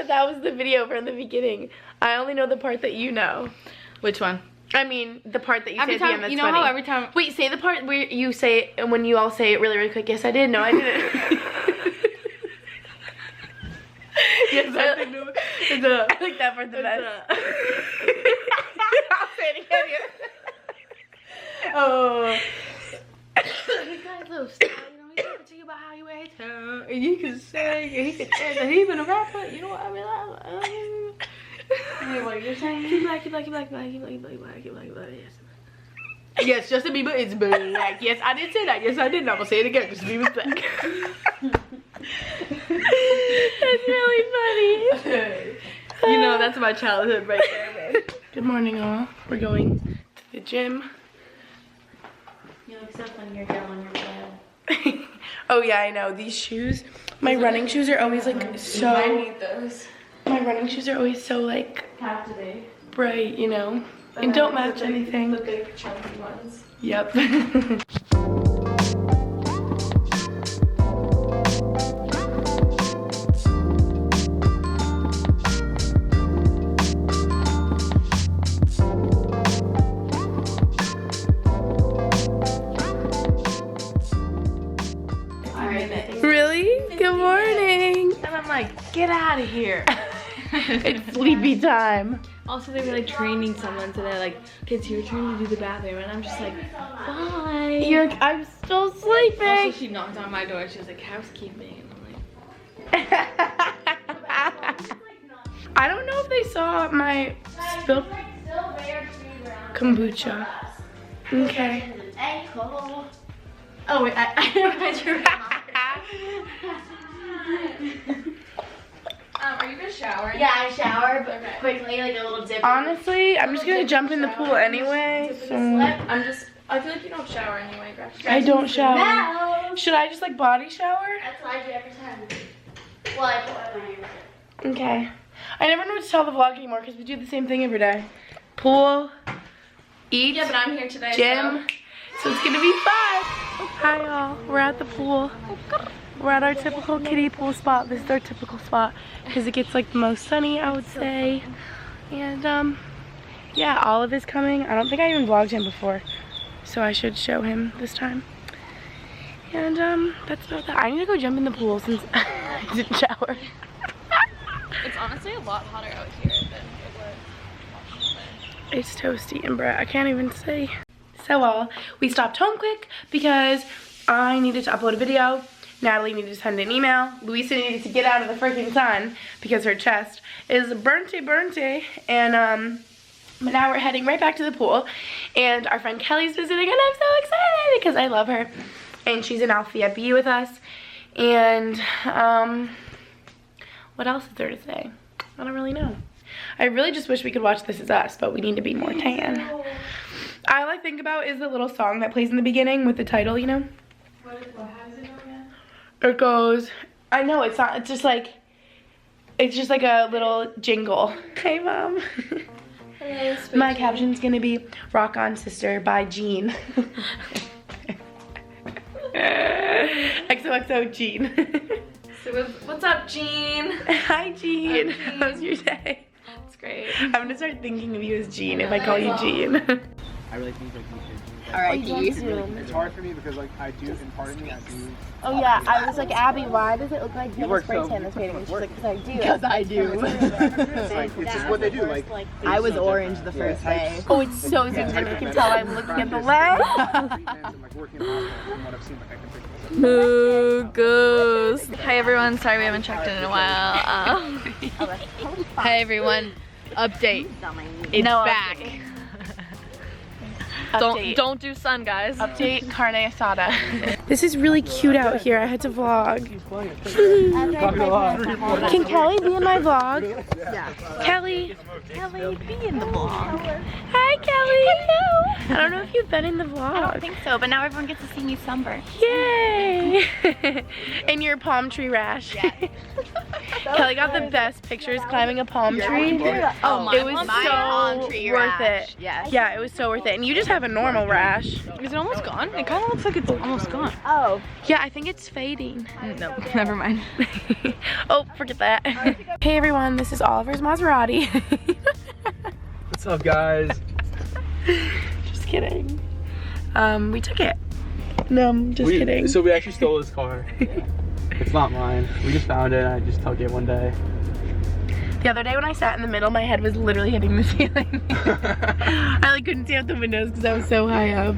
that was the video from the beginning. I only know the part that you know. Which one? I mean, the part that you say at the end that's you know funny. how every time. Wait, say the part where you say it, and when you all say it really, really quick. Yes, I did. No, I didn't. Yes, I did. I like that part the best. I'll say it again. Oh. He's got his little style, you know, he's got to think about how you act, and you can sing, and he can dance, and he's been a rapper, you know what I mean? What you're saying? He black, yes. Yes, Justin Bieber is black. Yes, I did say that. Yes, I did. I'm gonna say it again. Justin Bieber's black. That's really funny. You know, that's my childhood right there, man. Good morning, all. We're going to the gym. You look so fun, your girl on your bed. Oh yeah, I know. These shoes, my running shoes are always like so. I need those. My running shoes are always so like Captivate. bright, you know, and don't match anything. The big chunky ones. Yep. Really? Good morning. And I'm like, get out of here. It's sleepy time. Also, they were like training someone today, like, kids, your turn to do the bathroom, and I'm just like, bye. You're like, I'm still sleeping. Also, she knocked on my door. She was like, housekeeping, and I'm like, I don't know if they saw my spilled kombucha. Okay. oh wait, I read your are you gonna shower? Yeah, I shower, but quickly, like a little dip. Honestly, I'm just gonna jump in the pool anyway. So I feel like you don't shower anyway, Gretchen. I don't shower. No. Should I just like body shower? That's what I do every time. Well, I put my hair. Okay. I never know what to tell the vlog anymore because we do the same thing every day. Pool, eat, Yeah, but I'm here today. gym. So it's gonna be fun. Hi y'all, we're at the pool. We're at our typical kiddie pool spot. This is our typical spot because it gets like the most sunny, I would say. And yeah, Olive is coming. I don't think I even vlogged him before, so I should show him this time. And that's about that. I need to go jump in the pool since I didn't shower. It's honestly a lot hotter out here than it was. It's toasty and Brett, I can't even say. So we stopped home quick because I needed to upload a video. Natalie needed to send an email. Luisa needed to get out of the freaking sun because her chest is burnty. And but now we're heading right back to the pool. And our friend Kelly's visiting and I'm so excited because I love her. And she's in Alfie B with us. And what else is there to say? I don't really know. I really just wish we could watch This Is Us, but we need to be more tan. All I think about is the little song that plays in the beginning with the title, you know? What has it go again? It goes, I know it's not, it's just like a little jingle. Hey mom. Hello, My caption's gonna be Rock On Sister by Jean. XOXO Jean. So what's up, Jean? Hi Jean. How's your day? It's great. I'm gonna start thinking of you as Jean if I call you Jean. I really think like Alright, it's hard for me because like I do, in part of me, I do. Oh yeah, I was like, Abby, why does it look like you have a spray tan that's fading? And she's like, because I do. Because I do. It's like it's just what they do. Like I was orange the first day. Oh, it's so zoomed in. You can tell I'm looking at the lens. Moo goose. Hi everyone, sorry we haven't checked in a while. Hi everyone, update. It's back. Don't do sun, guys. Update carne asada. This is really cute out here. I had to vlog. Can Kelly be in my vlog? Yeah. Kelly. Kelly, be in the vlog. Hi, Kelly. Hello. I don't know if you've been in the vlog. I don't think so, but now everyone gets to see me sunburn. Yay. In your palm tree rash. Yeah. Kelly got the best pictures climbing a palm tree. Oh, it was so worth it. Yes. Yeah, it was so worth it. And you just have a normal rash. Is it almost gone? It kind of looks like it's almost gone. Oh. Yeah, I think it's fading. No, never mind. Oh, forget that. Hey everyone, this is Oliver's Maserati. What's up, guys? Just kidding. We took it. No, I'm just kidding. So we actually stole this car. It's not mine. We just found it and I just took it one day. The other day when I sat in the middle, my head was literally hitting the ceiling. I like couldn't see out the windows because I was so high up.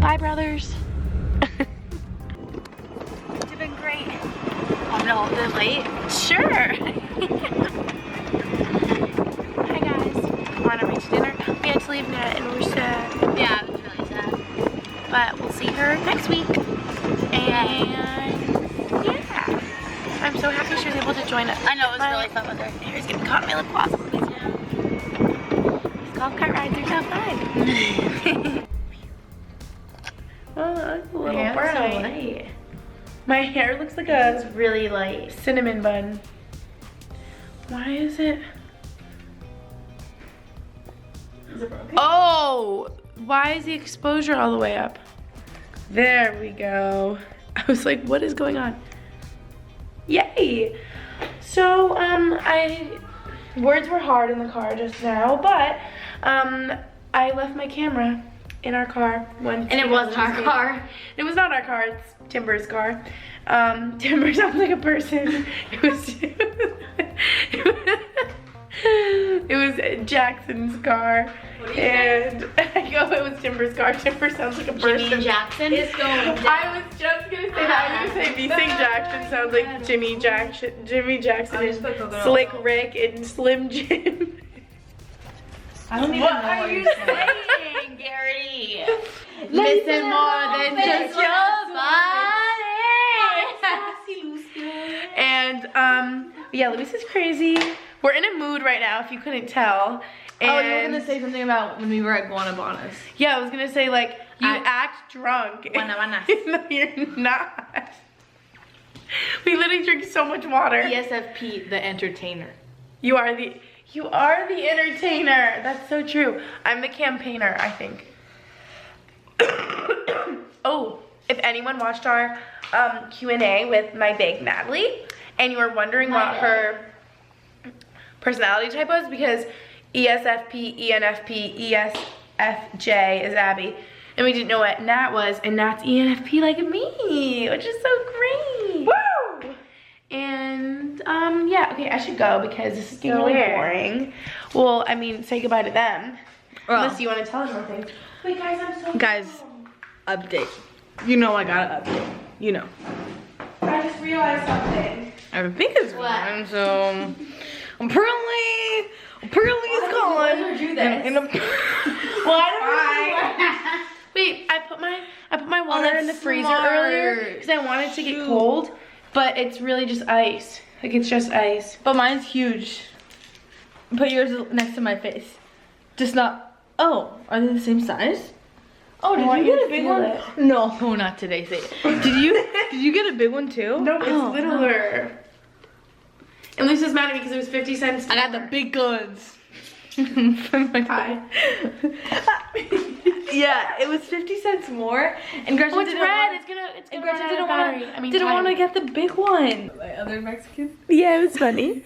Bye, brothers. You've been great. I'm gonna hold this late. Sure. Hi guys. We're on our beach dinner. We had to leave Nat and we're sad. Yeah, it was really sad. But we'll see her next week. And yeah. I'm so happy she was able to join us. I know, it was really fun with her. Hair's getting caught in my lip gloss. These golf cart rides are so fun. Oh, that's a little bright. My hair looks like a Really light. cinnamon bun. Why is it? Is it broken? Oh! Why is the exposure all the way up? There we go. I was like, what is going on? Yay! So, words were hard in the car just now, but, I left my camera in our car. And it wasn't our car. It was not our car, it's Timber's car. Timber sounds like a person. It was Jackson's car. And I go, it was Timber's car. Timber sounds like a person. Jimmy Jackson is going down. I was just gonna say that. I was gonna say V-Sing Jackson sounds like Jimmy Jackson. Jimmy Jackson and Slick Rick and Slim Jim. I don't even know what you're saying, Geraghty. Listen more than just your body. And yeah, Luisa's crazy. We're in a mood right now, if you couldn't tell. And Oh, you were gonna say something about when we were at Guanabanas. yeah, I was gonna say like you act drunk. Guanabanas. No, you're not. We literally drink so much water. ESFP, the entertainer. You are the entertainer. That's so true. I'm the campaigner, I think. Oh, if anyone watched our Q&A with my big Natalie, and you were wondering what her personality type was, because ESFP, ENFP, ESFJ is Abby, and we didn't know what Nat was, and Nat's ENFP like me, which is so great. Woo! And yeah, okay, I should go because this is getting really boring. Well, I mean, say goodbye to them. Unless you want to tell them more things. Wait, guys, I'm so Update. You know I got an update. You know. I just realized something. Everything is gone, so apparently it's gone. do this? Well, I don't know. Wait, I put my water in the freezer earlier because I wanted to get cold, but it's really just ice. Like it's just ice. But mine's huge. Put yours next to my face. Just not. Oh, are they the same size? Oh, did you get a big one? No, not today. Say it. Did you get a big one too? No, it's littler. And Lisa's mad at me because it was 50 cents. I got the big guns. Hi. Yeah, it was 50 cents more, and Gretchen Oh, it's red. It's gonna Gretchen run out of battery. didn't want to get the big one. By other Mexicans. Yeah, it was funny.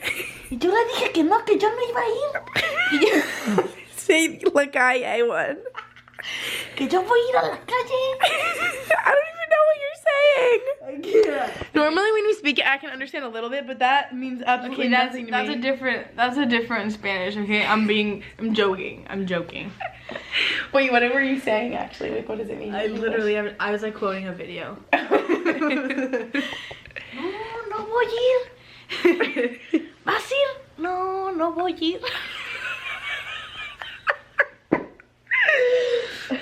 Yo le dije que no, que yo no iba a ir. Say la calle one. Que yo voy a ir a la calle. I don't even know what you're saying. Normally when you speak it, I can understand a little bit, but that means absolutely nothing to me. That's a different Spanish. Okay, I'm joking. Wait, what were you saying actually? Like, what does it mean? I was like quoting a video. No voy a ir. ¿Vas a ir? No voy a ir.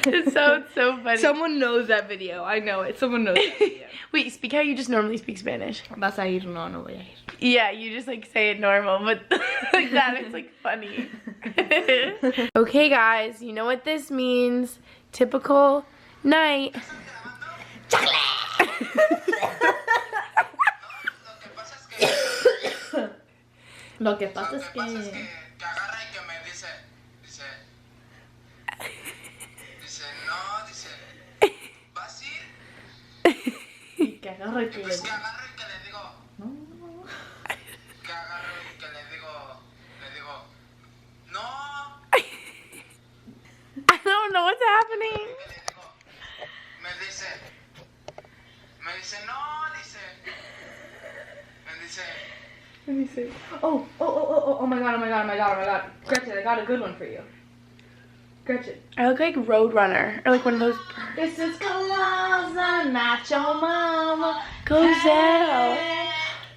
It's so funny. Someone knows that video. I know it. Someone knows that video. Wait, speak how you just normally speak Spanish. Vas a ir? No voy a ir. Yeah, you just like say it normal, but like that it's like funny. Okay guys, you know what this means. Typical night. Lo que pasa es que... agarra y que me dice, no, dice, ¿vas a ir? Y que agarro y que le Pues digo. que agarro y que le digo, No. que agarro y que le digo, no. I don't know what's happening. Me dice, no, dice, Let me see. Oh my god. Gretchen, I got a good one for you. Gretchen. I look like Roadrunner, or like one of those. This is Glozell, not your mama. Glozell. Hey,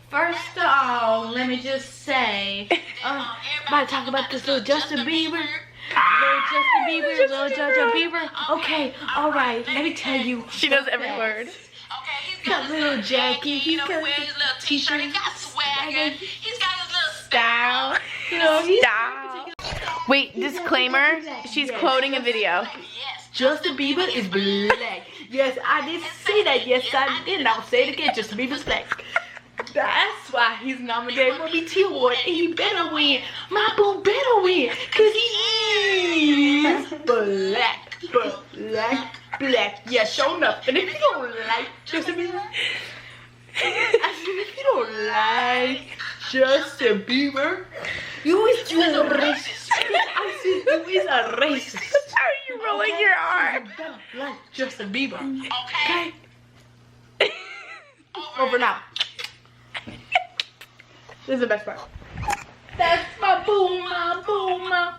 first of all, let me just say, about to talk about this little Justin Bieber. Little Justin Bieber. Okay, alright, let me tell you. She knows every word. Got little Jackie, he got his little t-shirt, he got swagger, he's got his little Style. you know, he's Style. Wait, disclaimer. She's quoting a video. Justin Bieber is black. Yes, I did say that. Yes, I did. And I'll say it again. Justin Bieber's black. That's why he's nominated for BET Award, and he better win. My boo better win, cause he is black. Yeah, sure enough. And if you don't like Justin Bieber, if you don't like Justin Bieber, you is a racist. I said you is a racist. How are you rolling your arm? You better like Justin Bieber. Okay? Over now. This is the best part. That's my boo, my.